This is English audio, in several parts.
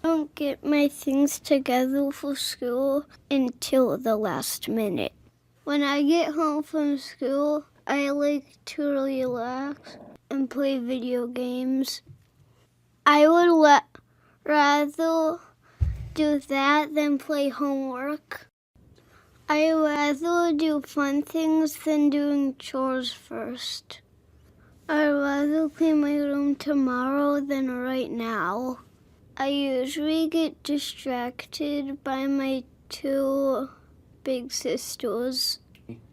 Don't get my things together for school until the last minute. When I get home from school, I like to relax and play video games. I would rather do that than play homework. I rather do fun things than doing chores first. I'd rather clean my room tomorrow than right now. I usually get distracted by my two big sisters.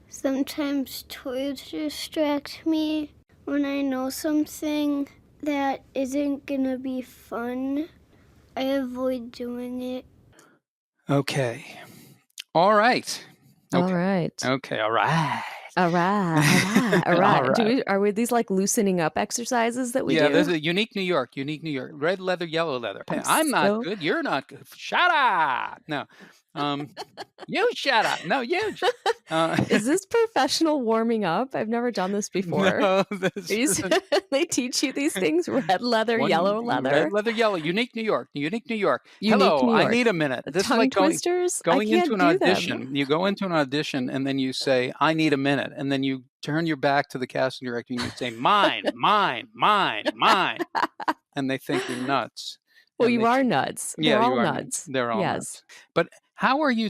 Sometimes toys distract me. When I know something that isn't gonna be fun, I avoid doing it. Okay. All right. All right. Okay. All right. All right. All right. All right. Are these like loosening up exercises that we do? Yeah, this is unique New York. Red leather, yellow leather. I'm not good. You're not good. Shut up. No. You shut up. No, you. Is this professional warming up? I've never done this before. No, they teach you these things? Red leather, yellow leather. Red leather, yellow. Unique New York. Hello, I need a minute. This Tongue is like twisters? going into an audition. You go into an audition and then you say, I need a minute. And then you turn your back to the casting director and you say, mine. And they think you're nuts. Well, you are nuts. Yeah, They're all nuts. They're all nuts. But how are you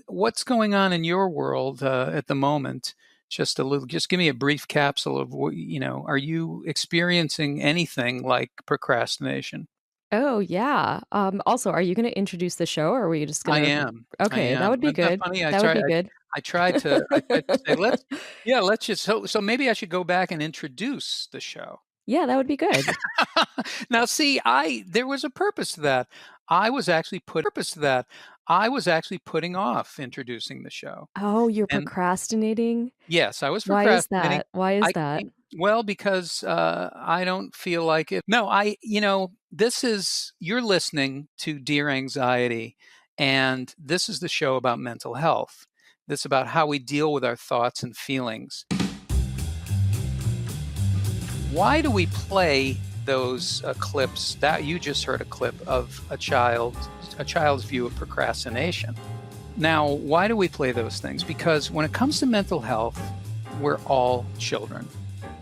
what's going on in your world at the moment? Just give me a brief capsule of are you experiencing anything like procrastination? Oh, yeah. Also, are you going to introduce the show or are we just going to? I am. Okay, that would be good. Funny? That would be good. I tried to say, let's just, so maybe I should go back and introduce the show. Yeah, that would be good. Now, see, there was a purpose to that. I was actually putting off introducing the show. Oh, you're procrastinating? Yes, I was procrastinating. Why is that? Well, because I don't feel like it. No, you're listening to Dear Anxiety, and this is the show about mental health. This is about how we deal with our thoughts and feelings. Why do we play those clips? That you just heard a clip of a child's view of procrastination. Now, why do we play those things? Because when it comes to mental health, we're all children.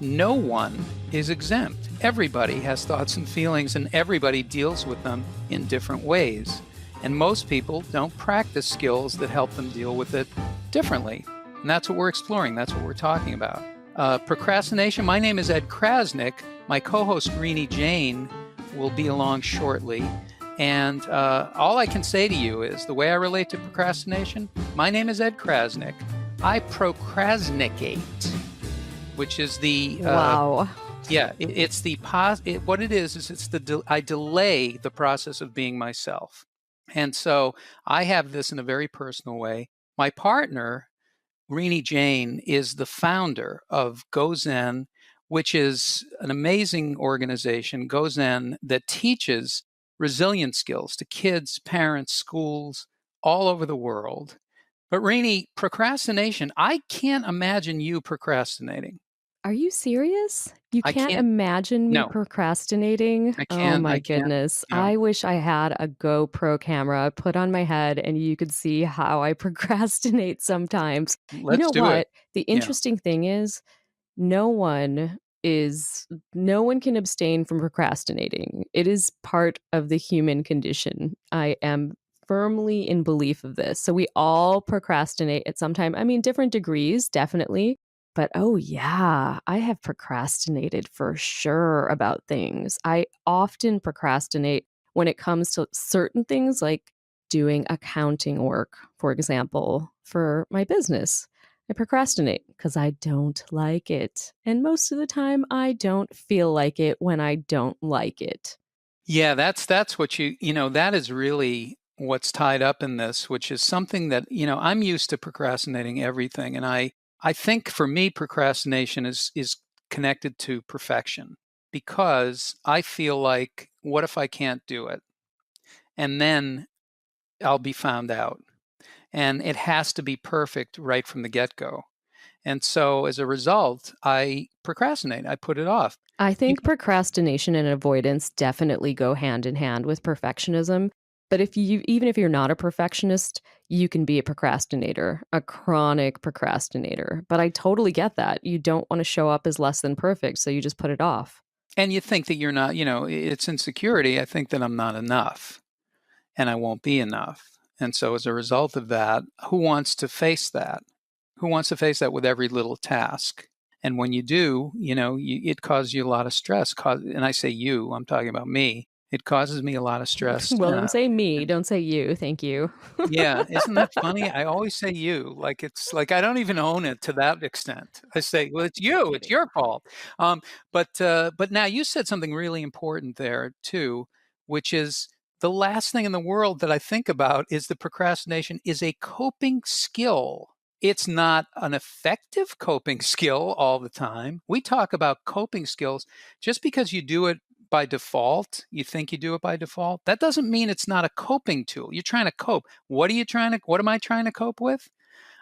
No one is exempt. Everybody has thoughts and feelings, and everybody deals with them in different ways. And most people don't practice skills that help them deal with it differently. And that's what we're exploring. That's what we're talking about. Procrastination. My name is Ed Krasnick. My co-host, Renee Jane, will be along shortly. And all I can say to you is the way I relate to procrastination, my name is Ed Krasnick. I procrastinate, which is the... wow. Yeah, it's the... what it is it's I delay the process of being myself. And so I have this in a very personal way. My partner, Renee Jane, is the founder of GoZen, which is an amazing organization, GoZen, that teaches resilience skills to kids, parents, schools all over the world. But Renee, procrastination, I can't imagine you procrastinating. Are you serious? You can't imagine me procrastinating? I can't. Oh my goodness. No. I wish I had a GoPro camera put on my head and you could see how I procrastinate sometimes. Let's do what? it. The interesting thing is no one can abstain from procrastinating. It is part of the human condition. I am firmly in belief of this. So we all procrastinate at some time. I mean, different degrees, definitely. But oh yeah, I have procrastinated for sure about things. I often procrastinate when it comes to certain things like doing accounting work, for example, for my business. I procrastinate because I don't like it. And most of the time, I don't feel like it when I don't like it. Yeah, that's what that is really what's tied up in this, which is something that, I'm used to procrastinating everything. And I think for me, procrastination is connected to perfection because I feel like, what if I can't do it? And then I'll be found out. And it has to be perfect right from the get-go. And so as a result, I procrastinate. I put it off. I think procrastination and avoidance definitely go hand in hand with perfectionism. But even if you're not a perfectionist, you can be a procrastinator, a chronic procrastinator. But I totally get that. You don't want to show up as less than perfect, so you just put it off. And you think that you're not, it's insecurity. I think that I'm not enough and I won't be enough. And so as a result of that, who wants to face that? Who wants to face that with every little task? And when you do, it causes you a lot of stress. And I say you, I'm talking about me. It causes me a lot of stress. Well, don't say me. Don't say you. Thank you. Yeah, isn't that funny? I always say you, like it's like I don't even own it to that extent. I say, well, it's you, it's your fault. But now you said something really important there too, which is the last thing in the world that I think about is the procrastination is a coping skill. It's not an effective coping skill all the time. We talk about coping skills just because you do it by default, you think you do it by default, that doesn't mean it's not a coping tool. You're trying to cope. What am I trying to cope with?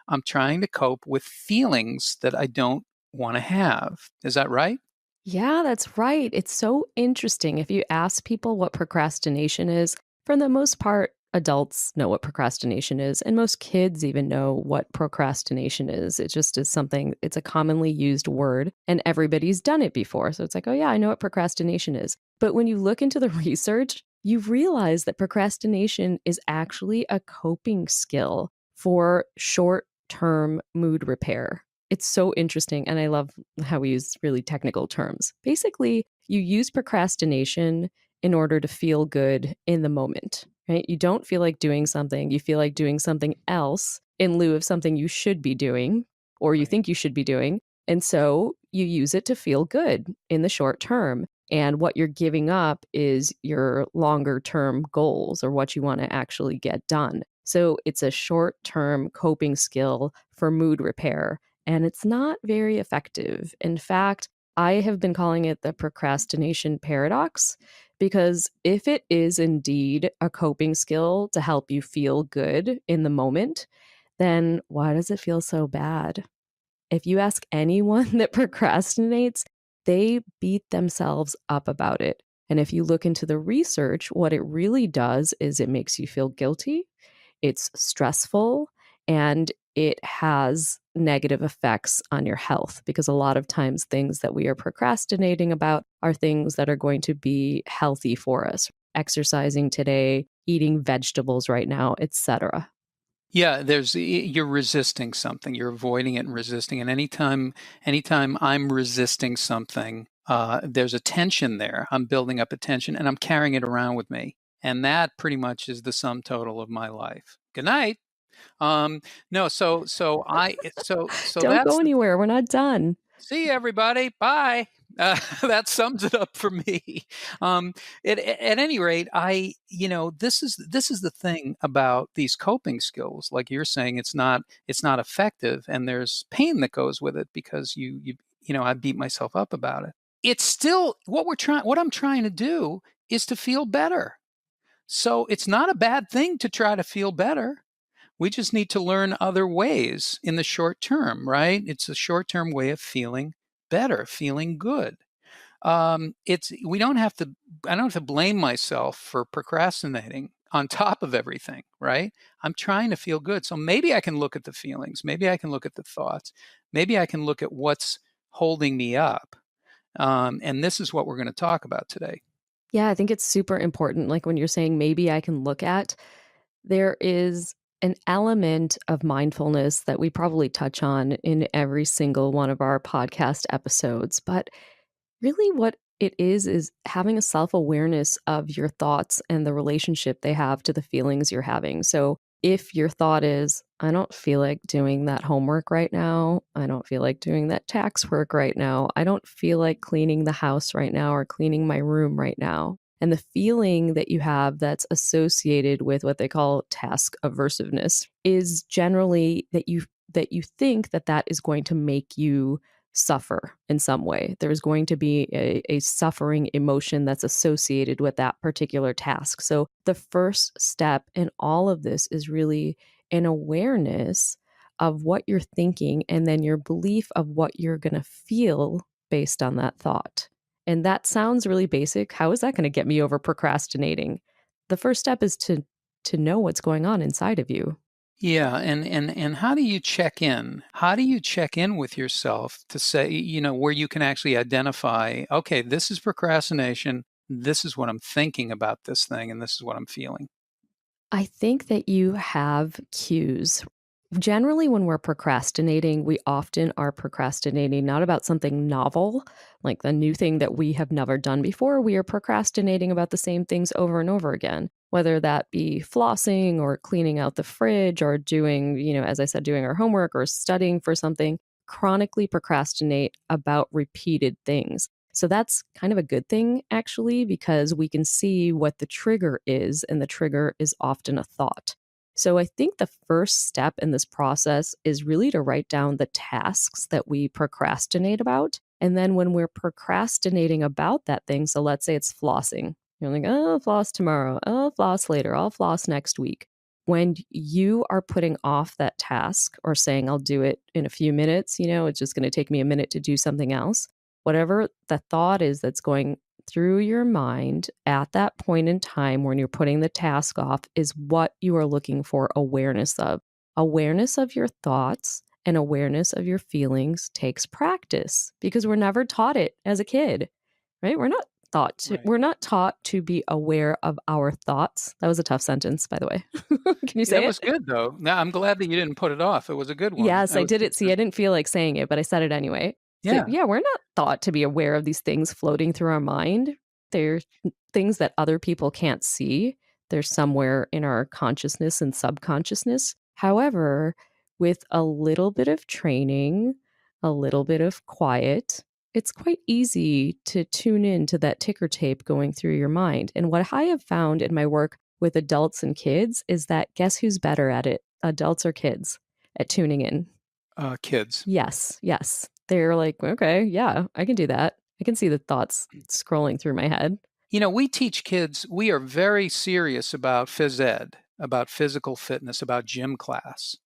I'm trying to cope with feelings that I don't want to have. Is that right? Yeah, that's right. It's so interesting. If you ask people what procrastination is, for the most part, adults know what procrastination is, and most kids even know what procrastination is. It just is something, it's a commonly used word, and everybody's done it before. So it's like, oh, yeah, I know what procrastination is. But when you look into the research, you realize that procrastination is actually a coping skill for short term mood repair. It's so interesting. And I love how we use really technical terms. Basically, you use procrastination in order to feel good in the moment, right? You don't feel like doing something. You feel like doing something else in lieu of something you should be doing or you think you should be doing. And so you use it to feel good in the short term. And what you're giving up is your longer term goals or what you want to actually get done. So it's a short term coping skill for mood repair. And it's not very effective. In fact, I have been calling it the procrastination paradox because if it is indeed a coping skill to help you feel good in the moment, then why does it feel so bad? If you ask anyone that procrastinates, they beat themselves up about it. And if you look into the research, what it really does is it makes you feel guilty, it's stressful, and it has negative effects on your health because a lot of times things that we are procrastinating about are things that are going to be healthy for us. Exercising today, eating vegetables right now, etc. Yeah, you're resisting something. You're avoiding it and resisting. And anytime I'm resisting something, there's a tension there. I'm building up a tension and I'm carrying it around with me. And that pretty much is the sum total of my life. Good night. No, so Don't that's go anywhere. We're not done. see you, everybody. Bye. That sums it up for me. At any rate, this is the thing about these coping skills. Like you're saying, it's not effective, and there's pain that goes with it because I beat myself up about it. It's still what I'm trying to do is to feel better. So it's not a bad thing to try to feel better. We just need to learn other ways in the short term, right? It's a short term way of feeling better, feeling good. We don't have to. I don't have to blame myself for procrastinating on top of everything, right? I'm trying to feel good, so maybe I can look at the feelings, maybe I can look at the thoughts, maybe I can look at what's holding me up, and this is what we're going to talk about today. Yeah, I think it's super important. Like when you're saying maybe I can look at, there is an element of mindfulness that we probably touch on in every single one of our podcast episodes. But really, what it is having a self awareness of your thoughts and the relationship they have to the feelings you're having. So if your thought is, I don't feel like doing that homework right now, I don't feel like doing that tax work right now, I don't feel like cleaning the house right now or cleaning my room right now. And the feeling that you have that's associated with what they call task aversiveness is generally that you think that that is going to make you suffer in some way. There's going to be a suffering emotion that's associated with that particular task. So the first step in all of this is really an awareness of what you're thinking and then your belief of what you're going to feel based on that thought. And that sounds really basic. How is that going to get me over procrastinating? The first step is to know what's going on inside of you. Yeah, and how do you check in? How do you check in with yourself to say, where you can actually identify, okay, this is procrastination, this is what I'm thinking about this thing, and this is what I'm feeling? I think that you have cues. Generally, when we're procrastinating, we often are procrastinating not about something novel, like the new thing that we have never done before. We are procrastinating about the same things over and over again, whether that be flossing or cleaning out the fridge or doing, as I said, doing our homework or studying for something. Chronically procrastinate about repeated things. So that's kind of a good thing, actually, because we can see what the trigger is, and the trigger is often a thought. So I think the first step in this process is really to write down the tasks that we procrastinate about. And then when we're procrastinating about that thing, so let's say it's flossing, you're like, oh, I'll floss tomorrow, oh, I'll floss later, I'll floss next week. When you are putting off that task or saying, I'll do it in a few minutes, it's just going to take me a minute to do something else, whatever the thought is that's going through your mind at that point in time when you're putting the task off is what you are looking for awareness of. Awareness of your thoughts and awareness of your feelings takes practice because we're never taught it as a kid, right? We're not taught to be aware of our thoughts. That was a tough sentence, by the way. Can you say That it? was good, though. Now, I'm glad that you didn't put it off. It was a good one. Yes, I did it. See, I didn't feel like saying it, but I said it anyway. So, Yeah. yeah, we're not thought to be aware of these things floating through our mind. They're things that other people can't see. They're somewhere in our consciousness and subconsciousness. However, with a little bit of training, a little bit of quiet, it's quite easy to tune in to that ticker tape going through your mind. And what I have found in my work with adults and kids is that guess who's better at it, adults or kids, at tuning in? Kids. Yes, yes. They're like, okay, yeah, I can do that. I can see the thoughts scrolling through my head. We teach kids, we are very serious about phys ed, about physical fitness, about gym class.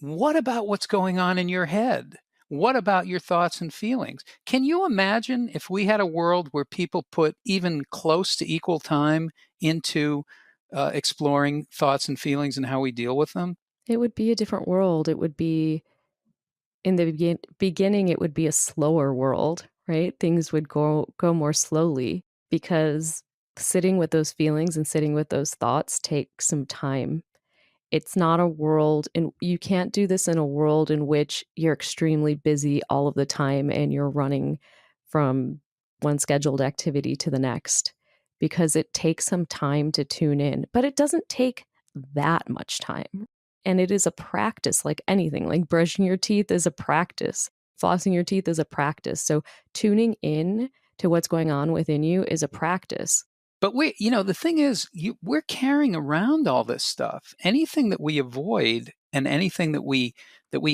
What about what's going on in your head? What about your thoughts and feelings? Can you imagine if we had a world where people put even close to equal time into exploring thoughts and feelings and how we deal with them? It would be a different world. It would be, in the beginning, it would be a slower world, right? Things would go more slowly because sitting with those feelings and sitting with those thoughts takes some time. It's not a world, and you can't do this in a world in which you're extremely busy all of the time and you're running from one scheduled activity to the next because it takes some time to tune in, but it doesn't take that much time. And it is a practice like anything, like brushing your teeth is a practice, flossing your teeth is a practice. So tuning in to what's going on within you is a practice. But the thing is, we're carrying around all this stuff. Anything that we avoid and anything that we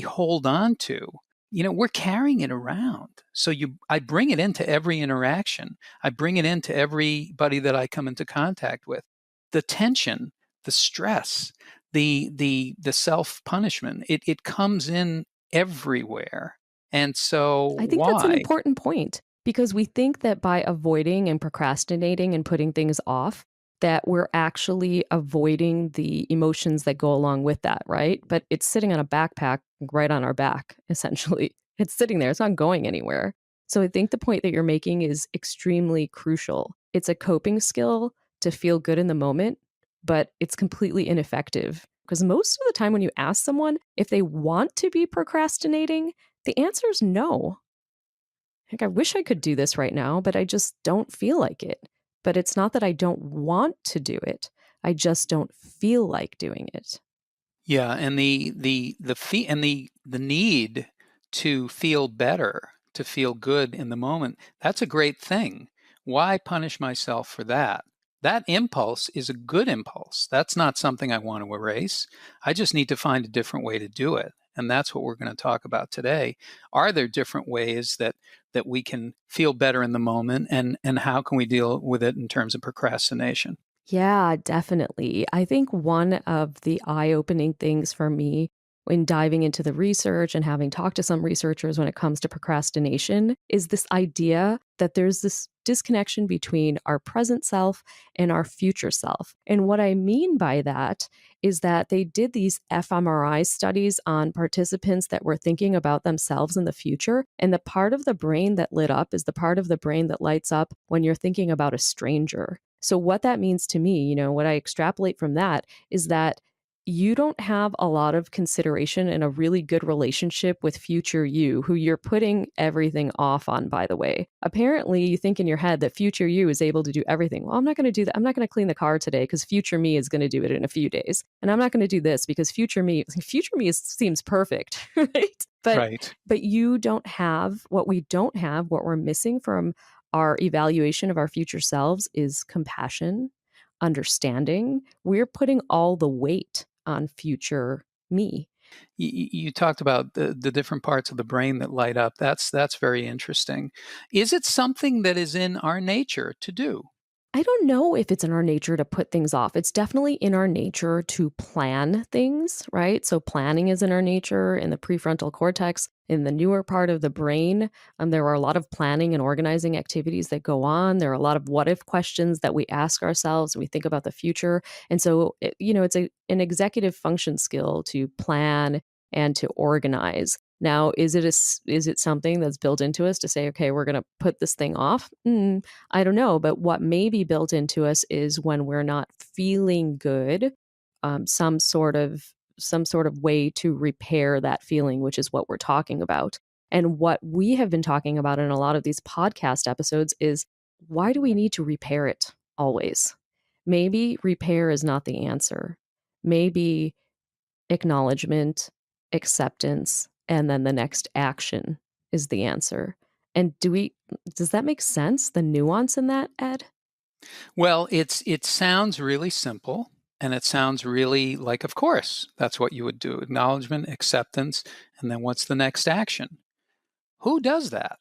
hold on to, we're carrying it around. So I bring it into every interaction. I bring it into everybody that I come into contact with. The tension, the stress, the self-punishment, it comes in everywhere. And so I think that's an important point because we think that by avoiding and procrastinating and putting things off, that we're actually avoiding the emotions that go along with that, right? But it's sitting on a backpack right on our back, essentially. It's sitting there, it's not going anywhere. So I think the point that you're making is extremely crucial. It's a coping skill to feel good in the moment, but it's completely ineffective. Because most of the time, when you ask someone if they want to be procrastinating, the answer is no. Like, I wish I could do this right now, but I just don't feel like it. But it's not that I don't want to do it. I just don't feel like doing it. Yeah, and the need to feel better, to feel good in the moment, that's a great thing. Why punish myself for that? That impulse is a good impulse. That's not something I want to erase. I just need to find a different way to do it. And that's what we're going to talk about today. Are there different ways that we can feel better in the moment, and how can we deal with it in terms of procrastination? Yeah, definitely. I think one of the eye-opening things for me in diving into the research and having talked to some researchers when it comes to procrastination is this idea that there's this disconnection between our present self and our future self. And what I mean by that is that they did these fMRI studies on participants that were thinking about themselves in the future. And the part of the brain that lit up is the part of the brain that lights up when you're thinking about a stranger. So what that means to me, what I extrapolate from that is that you don't have a lot of consideration and a really good relationship with future you, who you're putting everything off on, by the way. Apparently, you think in your head that future you is able to do everything. Well, I'm not going to do that. I'm not going to clean the car today because future me is going to do it in a few days. And I'm not going to do this because future me seems perfect, right? Right. But you don't have what we don't have, what we're missing from our evaluation of our future selves is compassion, understanding. We're putting all the weight on future me. You talked about the different parts of the brain that light up. That's very interesting. Is it something that is in our nature to do? I don't know if it's in our nature to put things off. It's definitely in our nature to plan things, right? So planning is in our nature in the prefrontal cortex, in the newer part of the brain. There are a lot of planning and organizing activities that go on. There are a lot of what if questions that we ask ourselves when we think about the future. And so, it's an executive function skill to plan and to organize. Now, is it something that's built into us to say, okay, we're going to put this thing off? I don't know, but what may be built into us is when we're not feeling good, some sort of way to repair that feeling, which is what we're talking about. And what we have been talking about in a lot of these podcast episodes is, why do we need to repair it always? Maybe repair is not the answer. Maybe acknowledgement, acceptance, and then the next action is the answer. And does that make sense? The nuance in that, Ed? Well, it sounds really simple, and it sounds really like, of course, that's what you would do. Acknowledgement, acceptance, and then what's the next action? Who does that?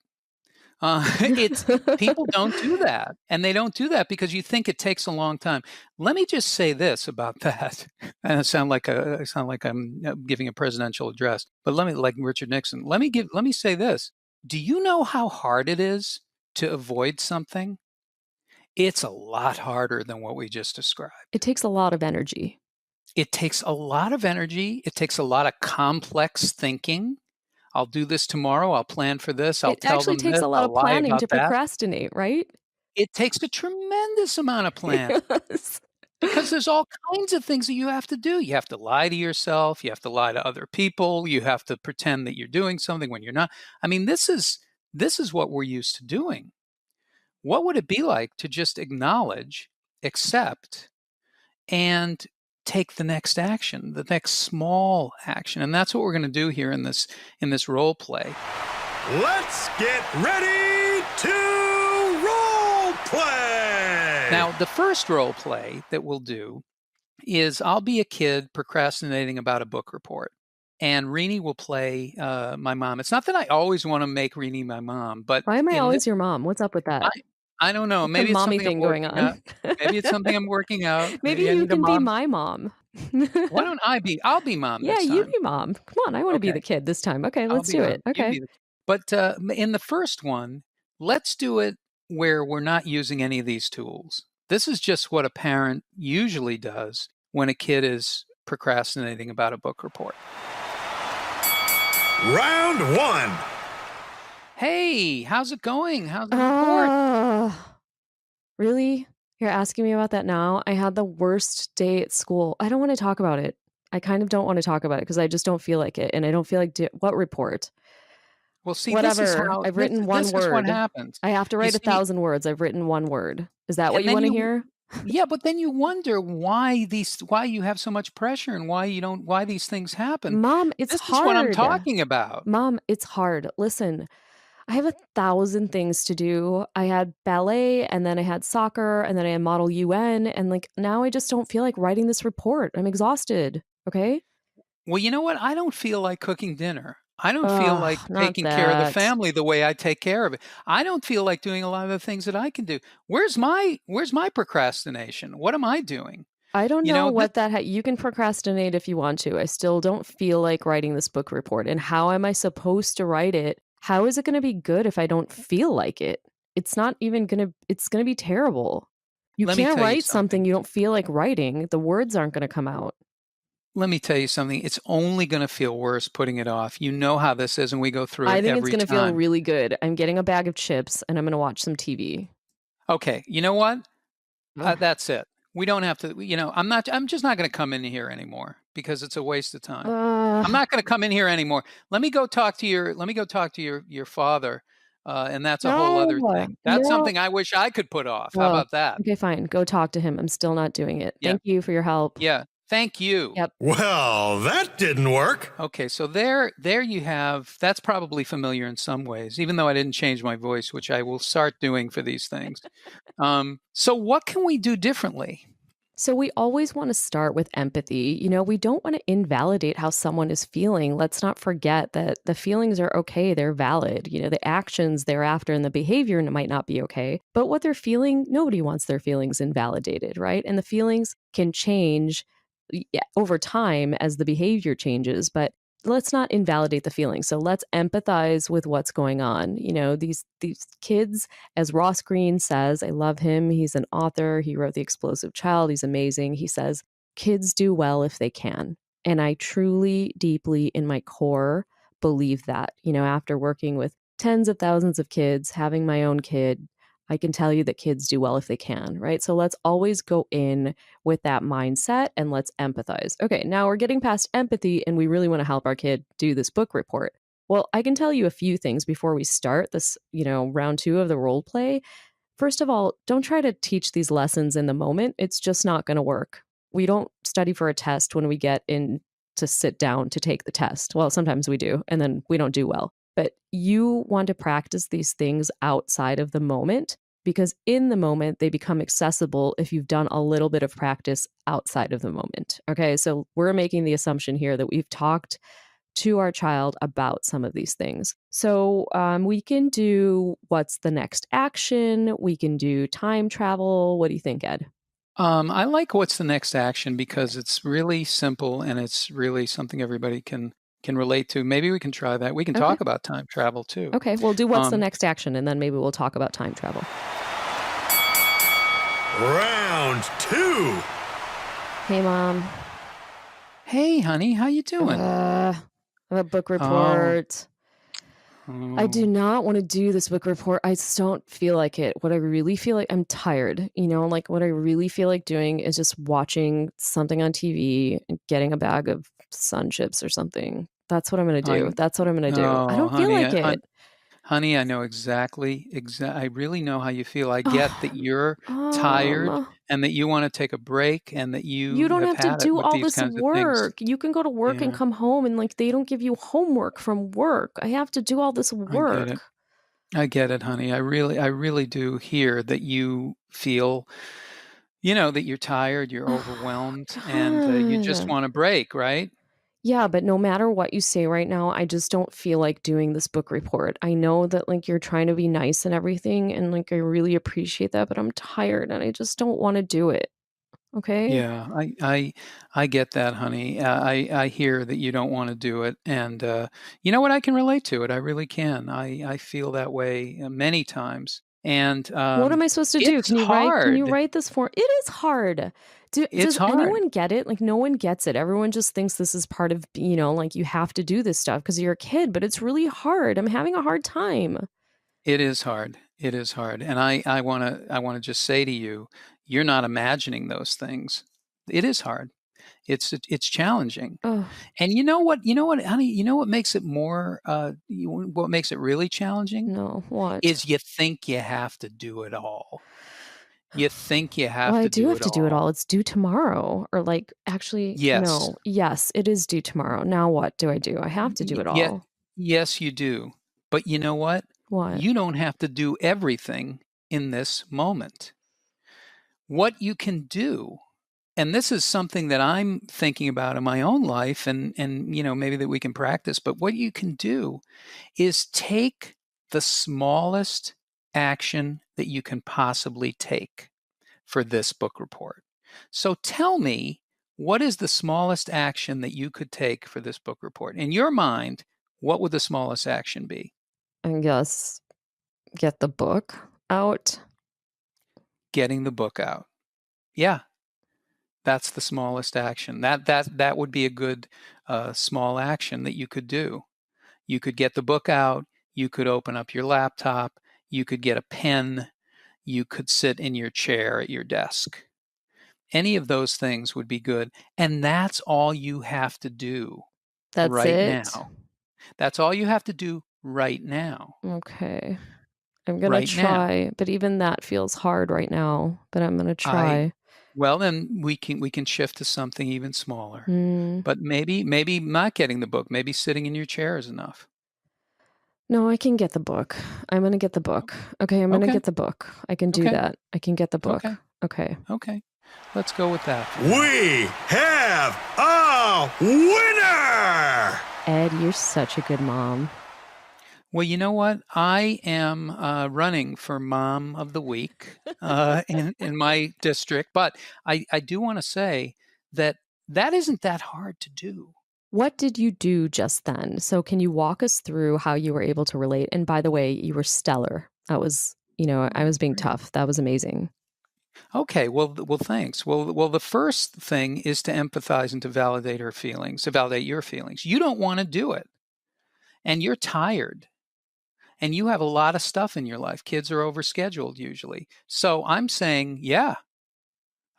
It's People don't do that, and they don't do that because you think it takes a long time. Let me just say this about that, and I sound like I'm giving a presidential address, but like Richard Nixon. Let me say this. Do you know how hard it is to avoid something? It's a lot harder than what we just described. It takes a lot of energy. It takes a lot of energy. It takes a lot of complex thinking. I'll do this tomorrow. I'll plan for this. I'll tell them It actually takes this. a lot I'll of lie planning about to that. procrastinate, right? It takes a tremendous amount of planning Yes. because there's all kinds of things that you have to do. You have to lie to yourself. You have to lie to other people. You have to pretend that you're doing something when you're not. I mean, this is what we're used to doing. What would it be like to just acknowledge, accept, and take the next action, the next small action? And that's what we're going to do here in this role play. Let's get ready to role play! Now, the first role play that we'll do is I'll be a kid procrastinating about a book report, and Renee will play my mom. It's not that I always want to make Renee my mom, but Why am I always your mom? What's up with that? I don't know. What's Maybe the it's mommy something I'm thing going working out. on? Maybe it's something I'm working out. Maybe Maybe I you need a can be mom. my mom. Why don't I be? I'll be mom Yeah, this you time. be mom. Come on, I want to be Okay. the kid this time. Okay, I'll let's be do mom. it. You Okay. be the. But in the first one, let's do it where we're not using any of these tools. This is just what a parent usually does when a kid is procrastinating about a book report. Round one. Hey, how's it going? How's the report? Really? You're asking me about that now? I had the worst day at school. I don't want to talk about it. I kind of don't want to talk about it because I just don't feel like it. And I don't feel like, what report? Well, see, Whatever. I've written one this is what word. happens. I have to You write see, 1,000 words. I've written one word. Is that what and you then want to hear? yeah, but then you wonder why you have so much pressure and why these things happen. Mom, it's This hard. is what I'm talking about. Mom, it's hard. Listen, I have 1,000 things to do. I had ballet, and then I had soccer, and then I had Model UN, and now I just don't feel like writing this report. I'm exhausted. Okay? Well, you know what? I don't feel like cooking dinner. I don't feel like Ugh, not taking care of the that. family the way I take care of it. I don't feel like doing a lot of the things that I can do. Where's my procrastination? What am I doing? I don't You know know, what you can procrastinate if you want to. I still don't feel like writing this book report. And how am I supposed to write it? How is it going to be good if I don't feel like it? It's not even going to, it's going to be terrible. You let me can't tell you write something something. you don't feel like writing. The words aren't going to come out. Let me tell you something. It's only going to feel worse putting it off. You know how this is, and we go through I it think it's every going to feel time. really good. I'm getting a bag of chips and I'm going to watch some TV. Okay, you know what? Ugh. That's it. We don't have to. I'm just not going to come in here anymore because it's a waste of time. I'm Uh, not going to come in here anymore. Let me go talk to your father, and that's a whole other no, thing. That's no. something I wish I could put off. How Well, about that? okay, fine. Go talk to him. I'm still not doing it. Yeah, Thank you for your help. yeah. Thank you. Yep. Well, that didn't work. Okay, so there you have. That's probably familiar in some ways, even though I didn't change my voice, which I will start doing for these things. So what can we do differently? So we always want to start with empathy. We don't want to invalidate how someone is feeling. Let's not forget that the feelings are okay, they're valid. The actions thereafter and the behavior might not be okay, but what they're feeling, nobody wants their feelings invalidated, right? And the feelings can change over time as the behavior changes, but let's not invalidate the feelings. So let's empathize with what's going on. These kids, as Ross Greene says, I love him. He's an author. He wrote The Explosive Child. He's amazing. He says, kids do well if they can. And I truly, deeply in my core believe that. After working with tens of thousands of kids, having my own kid, I can tell you that kids do well if they can, right? So let's always go in with that mindset and let's empathize. Okay, now we're getting past empathy and we really want to help our kid do this book report. Well, I can tell you a few things before we start this, round 2 of the role play. First of all, don't try to teach these lessons in the moment. It's just not going to work. We don't study for a test when we get in to sit down to take the test. Well, sometimes we do, and then we don't do well. But you want to practice these things outside of the moment because in the moment they become accessible if you've done a little bit of practice outside of the moment. Okay, so we're making the assumption here that we've talked to our child about some of these things. So we can do what's the next action, we can do time travel. What do you think, Ed? I like what's the next action because it's really simple and it's really something everybody can relate to. Maybe we can try that. We can Okay. talk about time travel too. Okay, we'll do what's the Um, next action and then maybe we'll talk about time travel. Round 2. Hey, Mom. Hey, honey, how you doing? A book Oh, report. I do oh, not want to do this book report. I just don't feel like it. What I really feel like, I'm tired. Like what I really feel like doing is just watching something on TV and getting a bag of Sun Chips or something. That's what I'm going to do. I, That's what I'm going to do. I oh, don't feel honey, like it. honey, I know exactly. I really know how you feel. I get that you're tired Um, and that you want to take a break and that you you don't have have to had it do with all these this kinds of things. work. You can go to work and Yeah, come home and they don't give you homework from work. I have to do all this I get it. work. I get it, honey. I really do hear that you feel, that you're tired, you're overwhelmed, and you just want a break, right? Yeah, but no matter what you say right now, I just don't feel like doing this book report. I know that you're trying to be nice and everything, and I really appreciate that, but I'm tired and I just don't want to do it. Okay? Yeah, I get that, honey. I hear that you don't want to do it, and you know what? I can relate to it. I really can. I feel that way many times, and What am I supposed to do? it's Can you hard. write this for? It is hard. It's Does hard. anyone get it? No one gets it. Everyone just thinks this is part of, you have to do this stuff because you're a kid, but it's really hard. I'm having a hard time. It is hard. It is hard. And I wanna just say to you, you're not imagining those things. It is hard. It's challenging. Oh, And you know what, honey, what makes it more what makes it really challenging no. What? is you think you have to do it all. You think you Well, have I to do do have it to do it all. all. It's due tomorrow. Or actually, Yes. no. Yes, it is due tomorrow. Now what do I do? I have to do it Yeah, all. yes, you do. But you know what? What? You don't have to do everything in this moment. What you can do, and this is something that I'm thinking about in my own life and maybe that we can practice, but what you can do is take the smallest action that you can possibly take for this book report. So tell me, what is the smallest action that you could take for this book report? In your mind, what would the smallest action be? I guess get the book out. Getting the book out. Yeah, that's the smallest action. That would be a good small action that you could do. You could get the book out. You could open up your laptop. You could get a pen. You could sit in your chair at your desk. Any of those things would be good. And that's all you have to do That's right it. now. That's all you have to do right now. Okay. I'm gonna Right now. try, but even that feels hard right now, but I'm gonna try. Well, then we can shift to something even smaller. Mm. But maybe not getting the book, maybe sitting in your chair is enough. No, I can get the book. I'm gonna get the book. Okay, I'm gonna Okay. get the book. I can do Okay. that. I can get the book. Okay. Okay. Okay. Let's go with that. We have a winner! Ed, you're such a good mom. Well, you know what? I am running for Mom of the Week in my district, but I do want to say that isn't that hard to do. What did you do just then? So can you walk us through how you were able to relate? And by the way, you were stellar. That was, I was being Great. tough. That was amazing. Okay, well, thanks. Well, the first thing is to empathize and to validate her feelings, to validate your feelings. You don't want to do it, and you're tired, and you have a lot of stuff in your life. Kids are overscheduled usually. So I'm saying, yeah,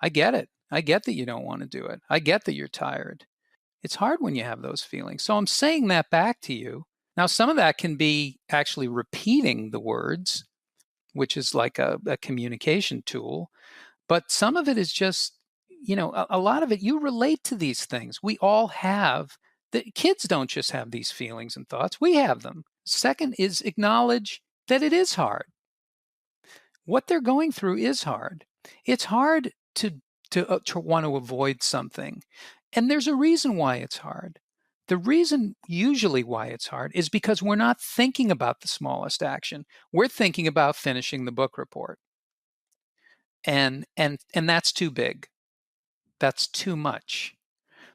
I get it. I get that you don't want to do it. I get that you're tired. It's hard when you have those feelings. So I'm saying that back to you. Now, some of that can be actually repeating the words, which is like a communication tool. But some of it is just, a lot of it, you relate to these things. We all have, the kids don't just have these feelings and thoughts, we have them. Second is acknowledge that it is hard. What they're going through is hard. It's hard to want to avoid something. And there's a reason why it's hard. The reason usually why it's hard is because we're not thinking about the smallest action. We're thinking about finishing the book report. And that's too big. That's too much.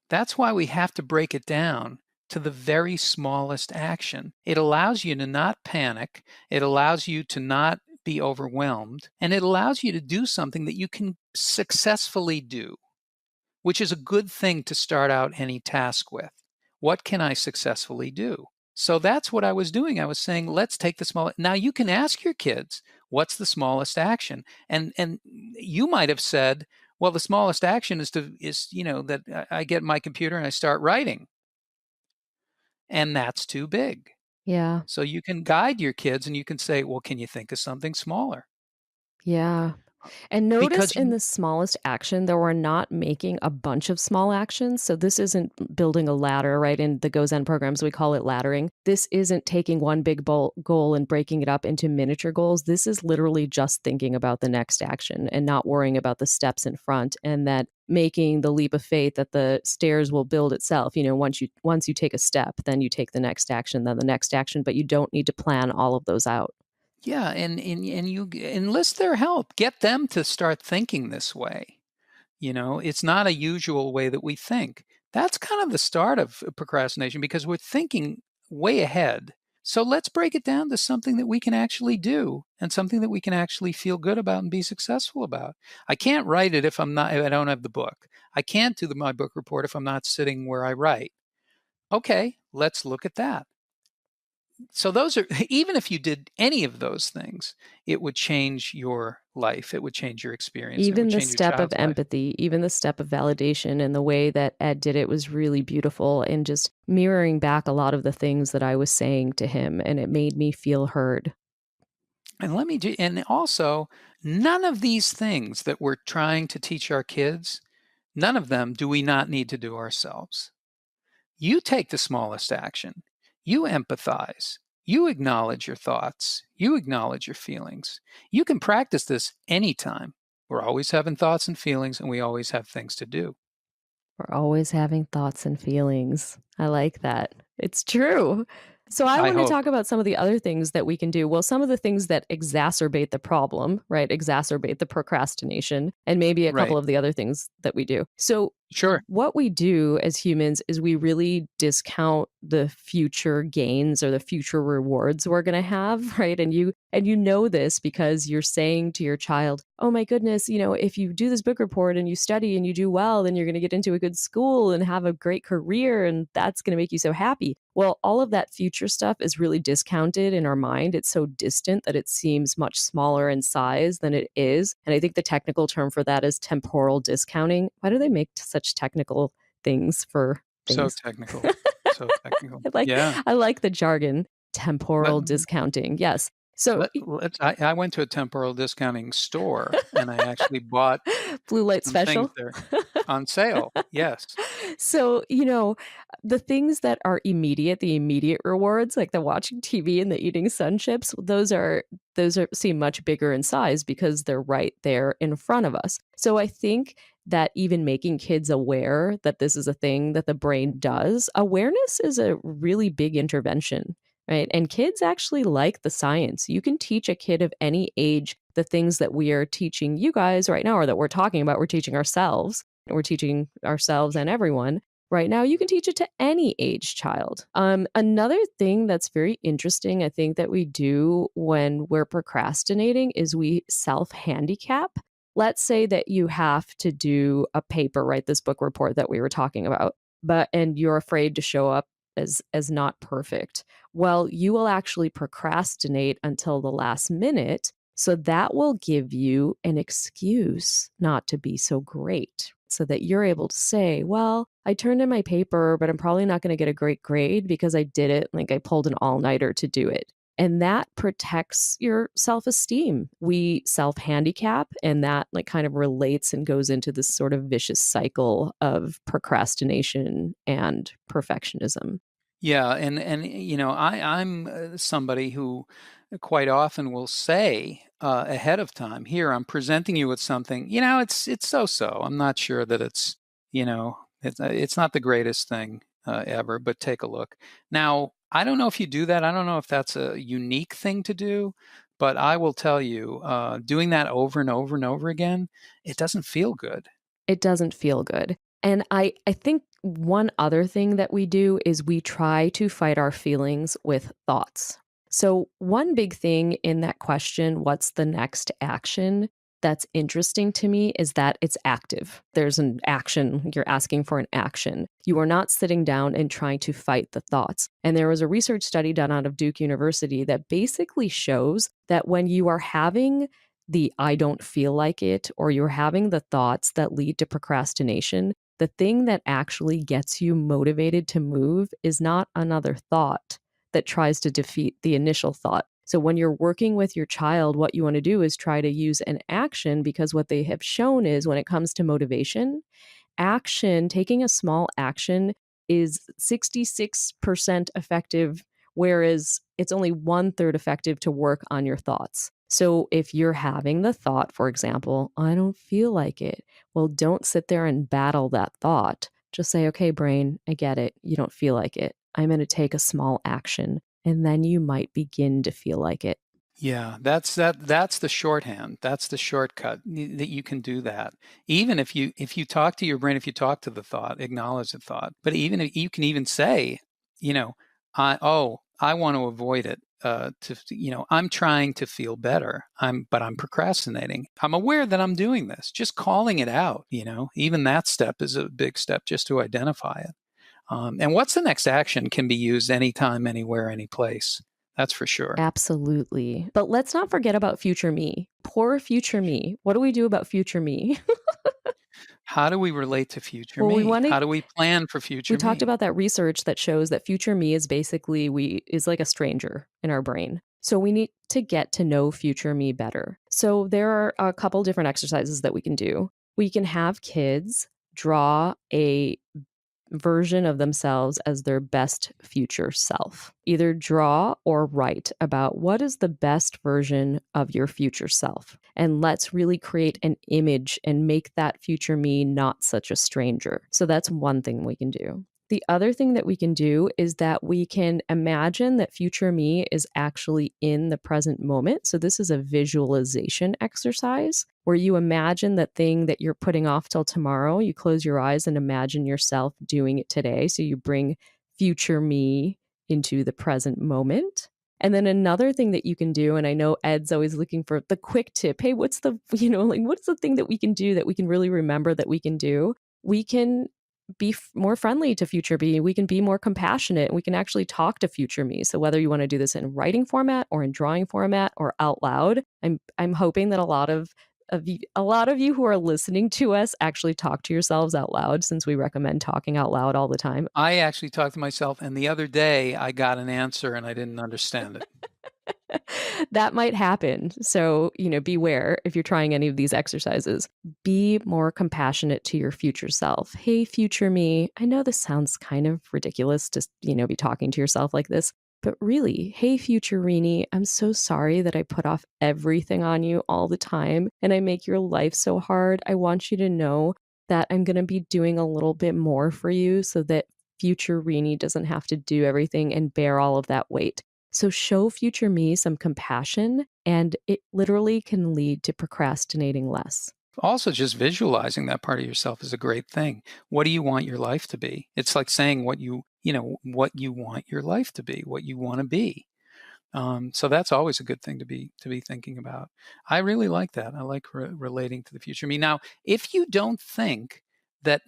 That's why we have to break it down to the very smallest action. It allows you to not panic. It allows you to not be overwhelmed. And it allows you to do something that you can successfully do, which is a good thing to start out any task with. What can I successfully do? So that's what I was doing. I was saying, let's take the small. Now you can ask your kids, what's the smallest action? And you might have said, well, the smallest action is that I get my computer and I start writing. And that's too big. Yeah. So you can guide your kids and you can say, well, can you think of something smaller? Yeah. And notice Because in the smallest action that we're not making a bunch of small actions. So this isn't building a ladder, right? In the Gozen programs, we call it laddering. This isn't taking one big goal and breaking it up into miniature goals. This is literally just thinking about the next action and not worrying about the steps in front, and that making the leap of faith that the stairs will build itself. Once you take a step, then you take the next action, then the next action, but you don't need to plan all of those out. yeah, and you enlist their help. Get them to start thinking this way. It's not a usual way that we think. That's kind of the start of procrastination because we're thinking way ahead. So let's break it down to something that we can actually do and something that we can actually feel good about and be successful about. I can't write it if I don't have the book. I can't do my book report if I'm not sitting where I write. Okay, let's look at that. So those are, even if you did any of those things, it would change your life. It would change your experience. Even It would the change your step of child's life. empathy, even the step of validation, and the way that Ed did it was really beautiful, and just mirroring back a lot of the things that I was saying to him, and it made me feel heard. And also, none of these things that we're trying to teach our kids, none of them do we not need to do ourselves. You take the smallest action. You empathize. You acknowledge your thoughts. You acknowledge your feelings. You can practice this anytime. We're always having thoughts and feelings, and we always have things to do. We're always having thoughts and feelings. I like that. It's true. So I I want to hope. talk about some of the other things that we can do. Well, some of the things that exacerbate the problem, right? Exacerbate the procrastination, and maybe a couple Right. of the other things that we do. So Sure. what we do as humans is we really discount the future gains or the future rewards we're going to have, right? And you know this because you're saying to your child, "Oh my goodness, if you do this book report and you study and you do well, then you're going to get into a good school and have a great career and that's going to make you so happy." Well, all of that future stuff is really discounted in our mind. It's so distant that it seems much smaller in size than it is. And I think the technical term for that is temporal discounting. Why do they make such technical things for So things? technical. So technical. I like Yeah. I like the jargon, Let, temporal discounting. Yes. So I went to a temporal discounting store and I actually bought blue light some things special. there on sale. Yes. So, the things that are immediate, the immediate rewards, like the watching TV and the eating sun chips, those are seem much bigger in size because they're right there in front of us. So I think that even making kids aware that this is a thing that the brain does, awareness is a really big intervention, right? And kids actually like the science. You can teach a kid of any age the things that we are teaching you guys right now, or that we're talking about, we're teaching ourselves. We're teaching ourselves and everyone right now. You can teach it to any age child. Another thing that's very interesting, I think, that we do when we're procrastinating is we self handicap. Let's say that you have to do a paper, write this book report that we were talking about, and you're afraid to show up as not perfect. Well, you will actually procrastinate until the last minute. So that will give you an excuse not to be so great, so that you're able to say, well, I turned in my paper, but I'm probably not going to get a great grade because I did it. Like I pulled an all-nighter to do it. And that protects your self-esteem. We self-handicap, and that like kind of relates and goes into this sort of vicious cycle of procrastination and perfectionism. Yeah, and I'm somebody who quite often will say ahead of time, "Here, I'm presenting you with something. It's so-so. I'm not sure that it's not the greatest thing ever, but take a look." Now, I don't know if you do that. I don't know if that's a unique thing to do, but I will tell you, doing that over and over and over again, it doesn't feel good. It doesn't feel good. And I think one other thing that we do is we try to fight our feelings with thoughts. So, one big thing in that question, what's the next action? That's interesting to me is that it's active. There's an action. You're asking for an action. You are not sitting down and trying to fight the thoughts. And there was a research study done out of Duke University that basically shows that when you are having the I don't feel like it, or you're having the thoughts that lead to procrastination, the thing that actually gets you motivated to move is not another thought that tries to defeat the initial thought. So when you're working with your child, what you want to do is try to use an action, because what they have shown is when it comes to motivation, taking a small action is 66% effective, whereas it's only one third effective to work on your thoughts. So if you're having the thought, for example, I don't feel like it, well, don't sit there and battle that thought. Just say, okay, brain, I get it. You don't feel like it. I'm going to take a small action. And then you might begin to feel like it. Yeah, that's the shorthand. That's the shortcut that you can do that. Even if you talk to your brain, if you talk to the thought, acknowledge the thought. But even if you can even say, I want to avoid it. I'm trying to feel better. But I'm procrastinating. I'm aware that I'm doing this. Just calling it out, even that step is a big step just to identify it. And what's the next action can be used anytime, anywhere, any place. That's for sure. Absolutely. But let's not forget about future me. Poor future me. What do we do about future me? How do we relate to future Well, me? How do we plan for future we talked me? about that research that shows that future me is basically is like a stranger in our brain. So we need to get to know future me better. So there are a couple different exercises that we can do. We can have kids draw a version of themselves as their best future self. Either draw or write about what is the best version of your future self. And let's really create an image and make that future me not such a stranger. So that's one thing we can do. The other thing that we can do is that we can imagine that future me is actually in the present moment. So this is a visualization exercise where you imagine that thing that you're putting off till tomorrow. You close your eyes and imagine yourself doing it today. So you bring future me into the present moment. And then another thing that you can do, and I know Ed's always looking for the quick tip. Hey, what's the, what's the thing that we can do that we can really remember that we can do? We can be more friendly to future me. We can be more compassionate. We can actually talk to future me. So whether you want to do this in writing format or in drawing format or out loud, I'm hoping that a lot of you who are listening to us actually talk to yourselves out loud, since we recommend talking out loud all the time. I actually talked to myself, and the other day I got an answer and I didn't understand it. That might happen. So, beware if you're trying any of these exercises. Be more compassionate to your future self. Hey, future me, I know this sounds kind of ridiculous to, be talking to yourself like this, but really, hey, future Rini, I'm so sorry that I put off everything on you all the time and I make your life so hard. I want you to know that I'm going to be doing a little bit more for you so that future Rini doesn't have to do everything and bear all of that weight. So show future me some compassion, and it literally can lead to procrastinating less. Also, just visualizing that part of yourself is a great thing. What do you want your life to be? It's like saying what you want your life to be, what you want to be. So that's always a good thing to be thinking about. I really like that. I like relating to the future me. Now, if you don't think that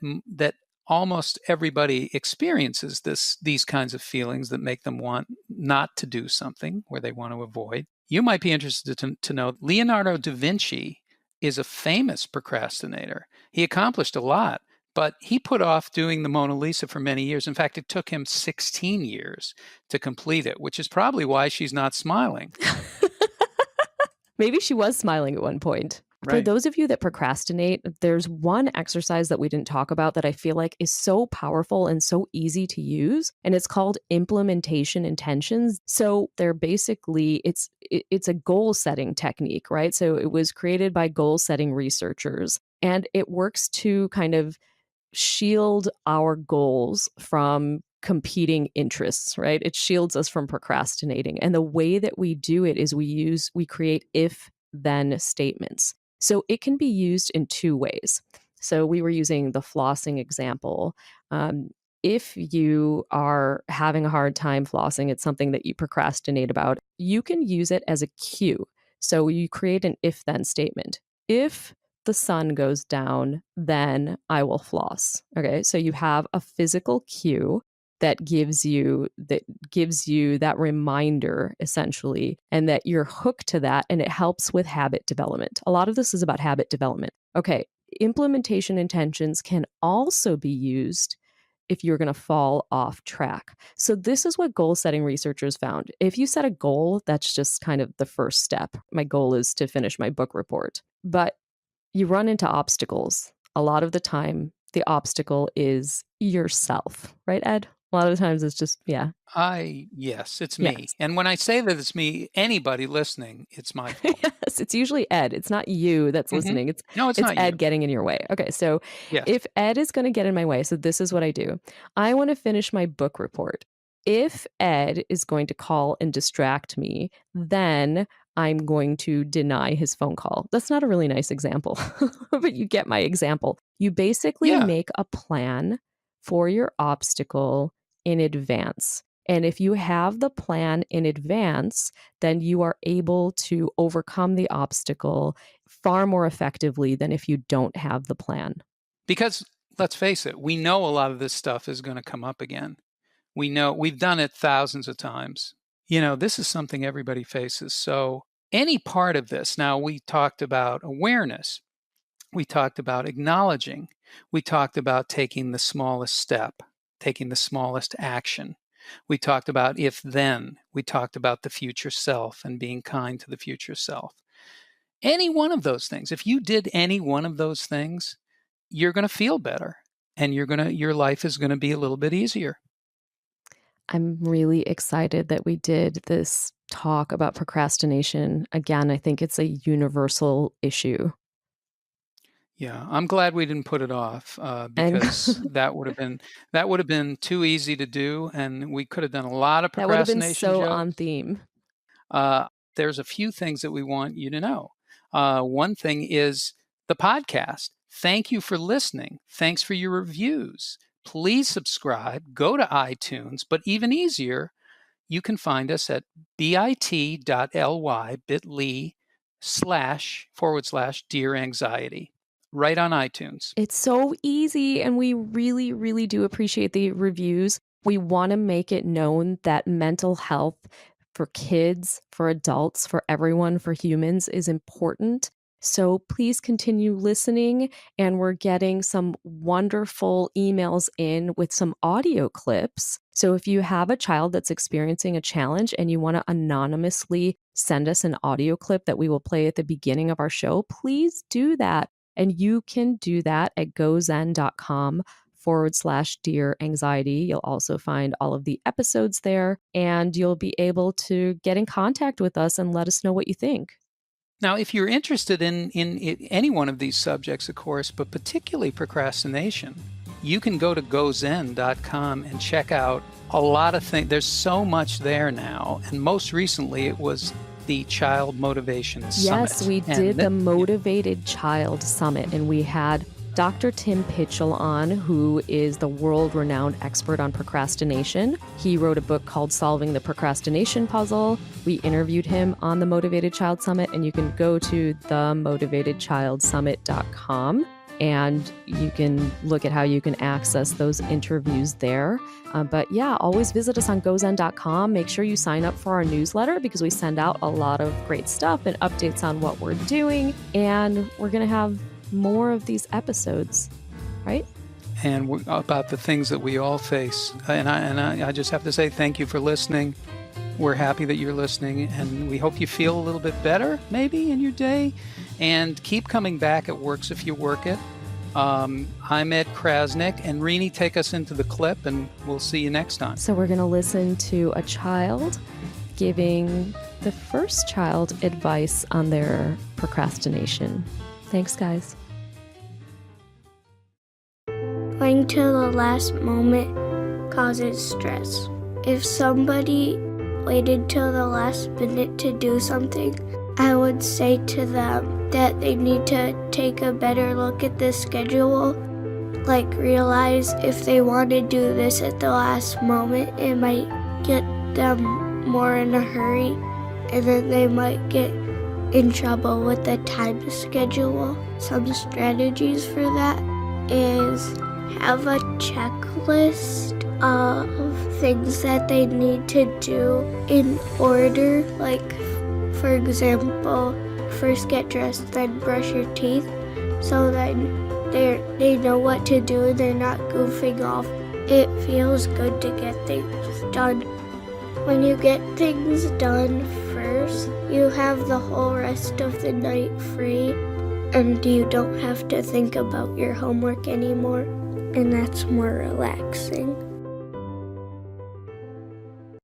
almost everybody experiences these kinds of feelings that make them want not to do something, where they want to avoid, you might be interested to know Leonardo da Vinci is a famous procrastinator. He accomplished a lot, but he put off doing the Mona Lisa for many years. In fact, it took him 16 years to complete it, which is probably why she's not smiling. Maybe she was smiling at one point. Right. For those of you that procrastinate, there's one exercise that we didn't talk about that I feel like is so powerful and so easy to use, and it's called implementation intentions. So they're basically, it's a goal setting technique, right? So it was created by goal setting researchers, and it works to kind of shield our goals from competing interests, right? It shields us from procrastinating. And the way that we do it is we create if then statements. So it can be used in two ways. So we were using the flossing example. If you are having a hard time flossing, it's something that you procrastinate about, you can use it as a cue. So you create an if then statement. If the sun goes down, then I will floss. Okay. So you have a physical cue that gives you that reminder, essentially, and that you're hooked to that, and it helps with habit development. A lot of this is about habit development. Okay. Implementation intentions can also be used if you're going to fall off track. So this is what goal setting researchers found. If you set a goal, that's just kind of the first step. My goal is to finish my book report. But you run into obstacles. A lot of the time, the obstacle is yourself, right, Ed? A lot of the times it's just, yeah. Yes, it's me. Yes. And when I say that it's me, anybody listening, it's my fault. Yes, it's usually Ed. It's not you that's listening. No, it's not Ed you. getting in your way. Okay, so Yes. if Ed is going to get in my way, so this is what I do. I want to finish my book report. If Ed is going to call and distract me, then I'm going to deny his phone call. That's not a really nice example, but you get my example. You basically make a plan for your obstacle in advance. And if you have the plan in advance, then you are able to overcome the obstacle far more effectively than if you don't have the plan. Because let's face it, we know a lot of this stuff is going to come up again. We know we've done it thousands of times. This is something everybody faces. So any part of this, now we talked about awareness. We talked about acknowledging. We talked about taking the smallest step, taking the smallest action. We talked about if then. We talked about the future self and being kind to the future self. Any one of those things, if you did any one of those things, you're going to feel better, and your life is going to be a little bit easier. I'm really excited that we did this talk about procrastination. Again, I think it's a universal issue. Yeah, I'm glad we didn't put it off And because that would have been too easy to do, and we could have done a lot of that would have been procrastination so jokes. on theme. There's a few things that we want you to know. One thing is the podcast. Thank you for listening. Thanks for your reviews. Please subscribe. Go to iTunes, but even easier, you can find us at bit.ly//Dear Anxiety, right on iTunes. It's so easy, and we really, really do appreciate the reviews. We want to make it known that mental health for kids, for adults, for everyone, for humans is important. So please continue listening, and we're getting some wonderful emails in with some audio clips. So if you have a child that's experiencing a challenge and you want to anonymously send us an audio clip that we will play at the beginning of our show, please do that. And you can do that at gozen.com/Dear Anxiety. You'll also find all of the episodes there, and you'll be able to get in contact with us and let us know what you think. Now, if you're interested in any one of these subjects, of course, but particularly procrastination, you can go to gozen.com and check out a lot of things. There's so much there now. And most recently, it was the Child Motivation Summit. Yes, we did the Motivated Child Summit, and we had Dr. Tim Pitchell on, who is the world-renowned expert on procrastination. He wrote a book called Solving the Procrastination Puzzle. We interviewed him on the Motivated Child Summit, and you can go to themotivatedchildsummit.com. And you can look at how you can access those interviews there. But yeah, always visit us on gozen.com. Make sure you sign up for our newsletter because we send out a lot of great stuff and updates on what we're doing. And we're going to have more of these episodes, right? And about the things that we all face. And I just have to say thank you for listening. We're happy that you're listening, and we hope you feel a little bit better maybe in your day. And keep coming back. It works if you work it. I'm Ed Krasnick, and Renee, take us into the clip, and we'll see you next time. So we're going to listen to a child giving the first child advice on their procrastination. Thanks, guys. Waiting till the last moment causes stress. If somebody waited till the last minute to do something, I would say to them that they need to take a better look at the schedule, like realize if they want to do this at the last moment, it might get them more in a hurry, and then they might get in trouble with the time schedule. Some strategies for that is have a checklist of things that they need to do in order, like for example, first get dressed, then brush your teeth, so that they know what to do and they're not goofing off. It feels good to get things done. When you get things done first, you have the whole rest of the night free, and you don't have to think about your homework anymore, and that's more relaxing.